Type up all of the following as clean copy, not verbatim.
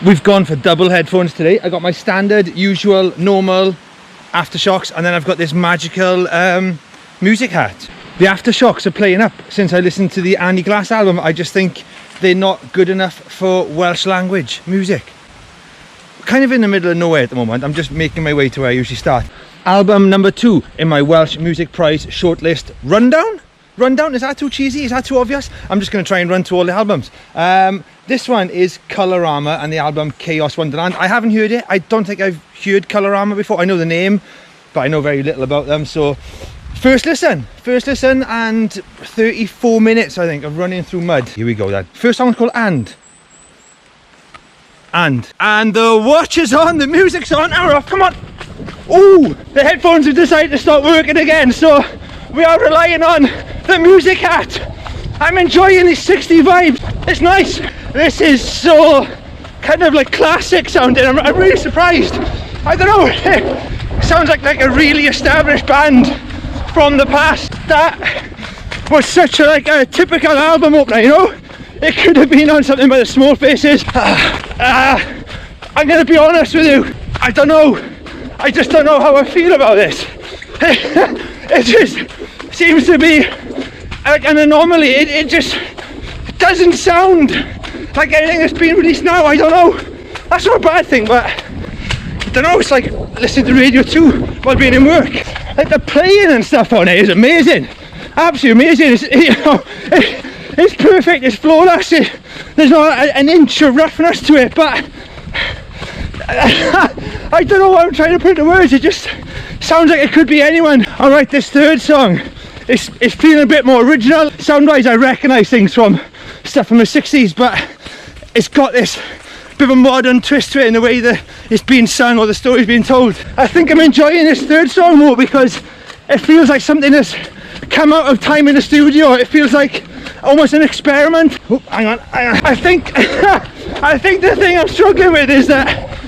We've gone for double headphones today. I got my standard, usual, normal aftershocks, and then I've got this magical music hat. The aftershocks are playing up since I listened to the Annie Glass album. I just think they're not good enough for Welsh language music. Kind of in the middle of nowhere at the moment. I'm just making my way to where I usually start. Album number 2 in my Welsh Music Prize shortlist rundown. Rundown, is that too cheesy? Is that too obvious? I'm just going to try and run through all the albums. This one is Colorama and the album Chaos Wonderland. I haven't heard it. I don't think I've heard Colorama before. I know the name, but I know very little about them. So first listen and 34 minutes I think of running through mud. Here we go then. First song is called And the watch is on, the music's on, and we're off, come on. Ooh, the headphones have decided to stop working again, so we are relying on the music hat. I'm enjoying these 60 vibes. It's nice. This is so kind of like classic sounding. I'm really surprised. I don't know. It sounds like a really established band from the past. That was such a typical album opener, you know? It could have been on something by the Small Faces. I'm gonna be honest with you. I don't know. I just don't know how I feel about this. It just seems to be like an anomaly. It just doesn't sound like anything that's been released now. I don't know. That's not a bad thing, but I don't know. It's like listening to Radio 2 while being in work. Like the playing and stuff on it is amazing. Absolutely amazing. It's perfect. It's flawless. There's not an inch of roughness to it, but I don't know what I'm trying to put into words. It just sounds like it could be anyone. Alright, this third song is feeling a bit more original. Sound-wise, I recognise things from stuff from the 60s, but it's got this bit of a modern twist to it in the way that it's being sung or the story's being told. I think I'm enjoying this third song more because it feels like something that's come out of time in the studio. It feels like almost an experiment. Oh, hang on. I think the thing I'm struggling with is that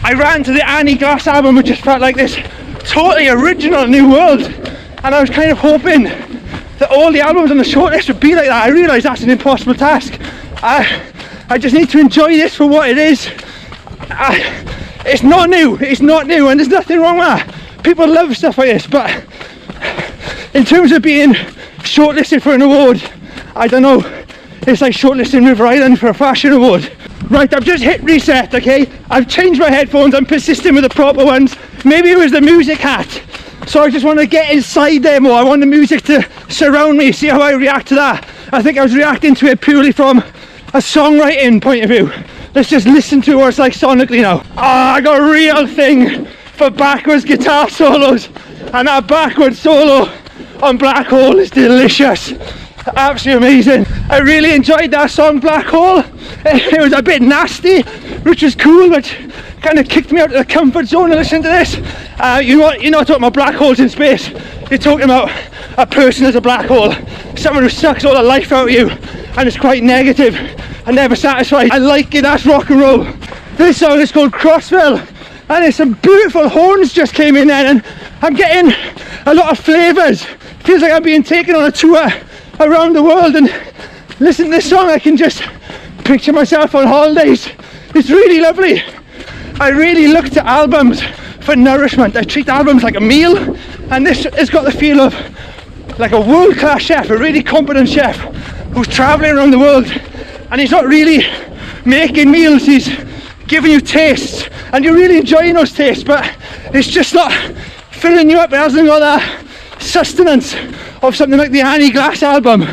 I ran to the Annie Glass album, which just felt like this totally original new world, and I was kind of hoping that all the albums on the shortlist would be like that. I realise that's an impossible task. I just need to enjoy this for what it is. It's not new, and there's nothing wrong with that. People love stuff like this, but in terms of being shortlisted for an award, I don't know. It's like shortlisting River Island for a fashion award. Right, I've just hit reset, okay? I've changed my headphones, I'm persisting with the proper ones. Maybe it was the music hat. So I just want to get inside there more. I want the music to surround me, see how I react to that. I think I was reacting to it purely from a songwriting point of view. Let's just listen to what it's like sonically now. I got a real thing for backwards guitar solos. And that backwards solo on Black Hole is delicious. Absolutely amazing. I really enjoyed that song, Black Hole. It was a bit nasty, which was cool, but kind of kicked me out of the comfort zone to listen to this. You're not talking about black holes in space. You're talking about a person as a black hole, someone who sucks all the life out of you and is quite negative and never satisfied. I like it. That's rock and roll. This song is called Crossville, and there's some beautiful horns just came in there, and I'm getting a lot of flavours. Feels like I'm being taken on a tour around the world, and listen to this song, I can just picture myself on holidays. It's really lovely. I really look to albums for nourishment. I treat albums like a meal, and this has got the feel of like a world-class chef, a really competent chef who's travelling around the world, and he's not really making meals, he's giving you tastes, and you're really enjoying those tastes, but it's just not filling you up. It hasn't got that sustenance of something like the Annie Glass album.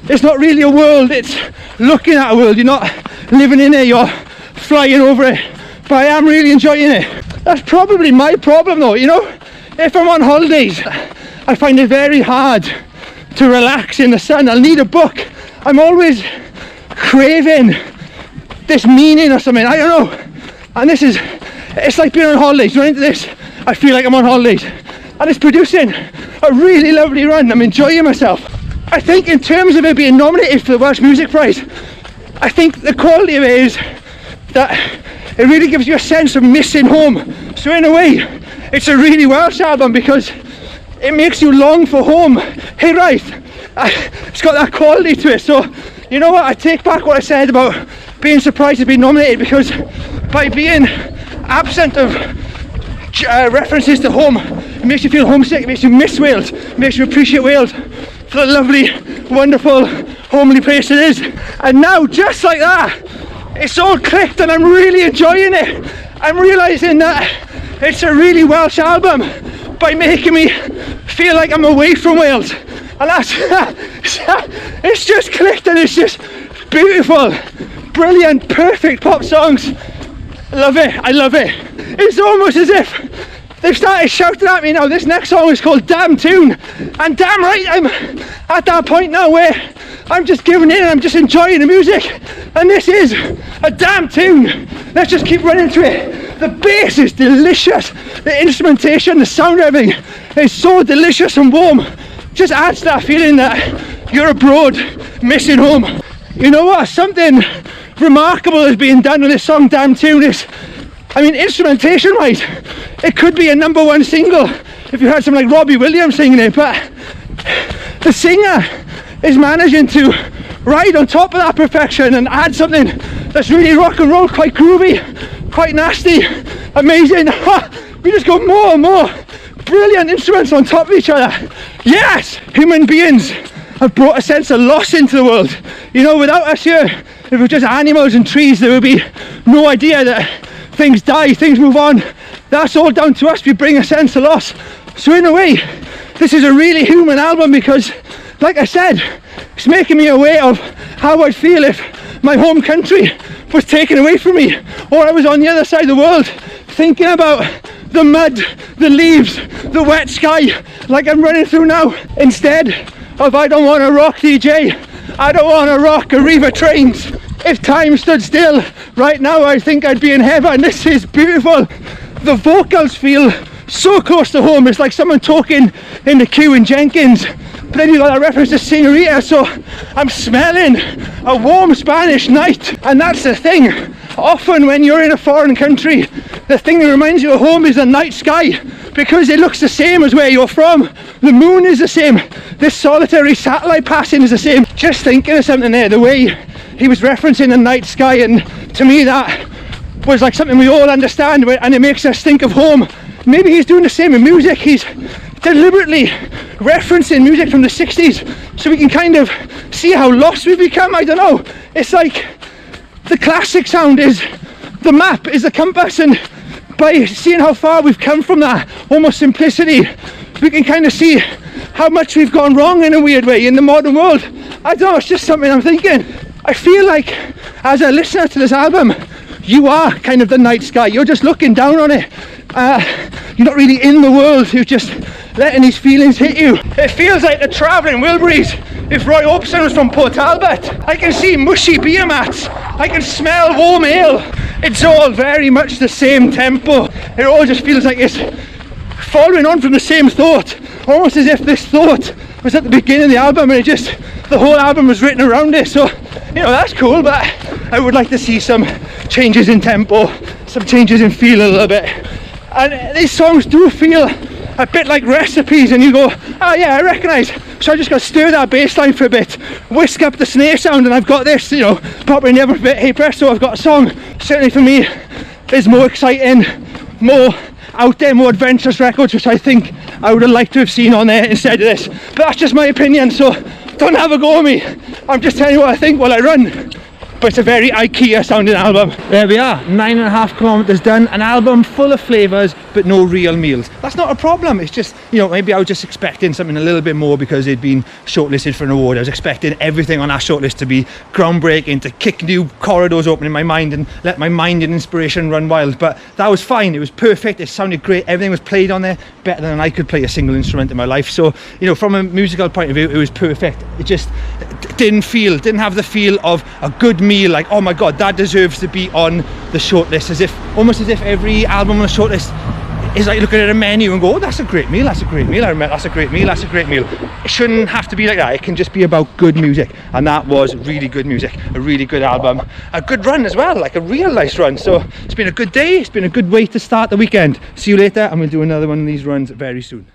It's not really a world, it's looking at a world. You're not living in it, you're flying over it, but I am really enjoying it. That's probably my problem though, you know? If I'm on holidays, I find it very hard to relax in the sun. I'll need a book. I'm always craving this meaning or something, I don't know. And it's like being on holidays. Running into this, I feel like I'm on holidays. And it's producing a really lovely run. I'm enjoying myself. I think in terms of it being nominated for the Welsh Music Prize, I think the quality of it is that it really gives you a sense of missing home. So in a way, it's a really Welsh album because it makes you long for home. Hey, right, it's got that quality to it. So you know what, I take back what I said about being surprised to be nominated, because by being absent of references to home, it makes you feel homesick, it makes you miss Wales, it makes you appreciate Wales for the lovely, wonderful, homely place it is. And now, just like that, it's all clicked and I'm really enjoying it. I'm realising that it's a really Welsh album by making me feel like I'm away from Wales. And that's, it's just clicked and it's just beautiful, brilliant, perfect pop songs. Love it, I love it. It's almost as if they've started shouting at me now. This next song is called Damn Tune, and damn right I'm at that point now where I'm just giving in and I'm just enjoying the music, and this is a damn tune. Let's just keep running to it. The bass is delicious, the instrumentation, the sound, everything is so delicious and warm. Just adds to that feeling that you're abroad missing home. You know what, something remarkable is being done with this song Damn Tune. Is, I mean, instrumentation wise, it could be a #1 single if you had someone like Robbie Williams singing it, but the singer is managing to ride on top of that perfection and add something that's really rock and roll, quite groovy, quite nasty, amazing. We just got more and more brilliant instruments on top of each other. Yes, human beings have brought a sense of loss into the world. You know, without us here, if it was just animals and trees, there would be no idea that things die, things move on. That's all down to us. We bring a sense of loss. So in a way, this is a really human album because, like I said, it's making me aware of how I'd feel if my home country was taken away from me, or I was on the other side of the world thinking about the mud, the leaves, the wet sky, like I'm running through now. Instead of I don't want to rock DJ, I don't want to rock Arriva trains. If time stood still right now, I think I'd be in heaven. This is beautiful. The vocals feel so close to home. It's like someone talking in the queue in Jenkins, but then you got that reference to Senorita, so I'm smelling a warm Spanish night. And that's the thing, often when you're in a foreign country, the thing that reminds you of home is the night sky, because it looks the same as where you're from. The moon is the same, this solitary satellite passing is the same. Just thinking of something there, the way he was referencing the night sky, and to me that was like something we all understand, and it makes us think of home. Maybe he's doing the same in music. He's deliberately referencing music from the 60s so we can kind of see how lost we've become. I don't know, it's like the classic sound is the map, is the compass, and by seeing how far we've come from that almost simplicity, we can kind of see how much we've gone wrong in a weird way in the modern world. I don't know, it's just something I'm thinking. I feel like as a listener to this album, you are kind of the night sky. You're just looking down on it. You're not really in the world, you're just letting these feelings hit you. It feels like the travelling Wilburys if Roy Orbison was from Port Talbot. I can see mushy beer mats, I can smell warm ale. It's all very much the same tempo. It all just feels like it's following on from the same thought, almost as if this thought was at the beginning of the album and the whole album was written around it. So, you know, that's cool, but I would like to see some changes in tempo, some changes in feel a little bit. And these songs do feel a bit like recipes, and you go, oh yeah, I recognise. So I just got to stir that bass line for a bit, whisk up the snare sound, and I've got this, you know, pop in the other bit, hey presto, I've got a song. Certainly for me, is more exciting, more out there, more adventurous records, which I think I would have liked to have seen on there instead of this. But that's just my opinion, so don't have a go at me. I'm just telling you what I think while I run. But it's a very IKEA sounding album. There we are, 9.5 kilometers done, an album full of flavours but no real meals. That's not a problem, it's just, you know, maybe I was just expecting something a little bit more because it'd been shortlisted for an award. I was expecting everything on our shortlist to be groundbreaking, to kick new corridors open in my mind and let my mind and inspiration run wild, but that was fine, it was perfect, it sounded great, everything was played on there better than I could play a single instrument in my life. So, you know, from a musical point of view, it was perfect. It just didn't have the feel of a good meal, like, oh my god, that deserves to be on the shortlist, almost as if every album on the shortlist is like looking at a menu and go, oh, that's a great meal, that's a great meal, that's a great meal, that's a great meal. It shouldn't have to be like that. It can just be about good music, and that was really good music, a really good album, a good run as well, like a real nice run. So it's been a good day, it's been a good way to start the weekend. See you later, and we'll do another one of these runs very soon.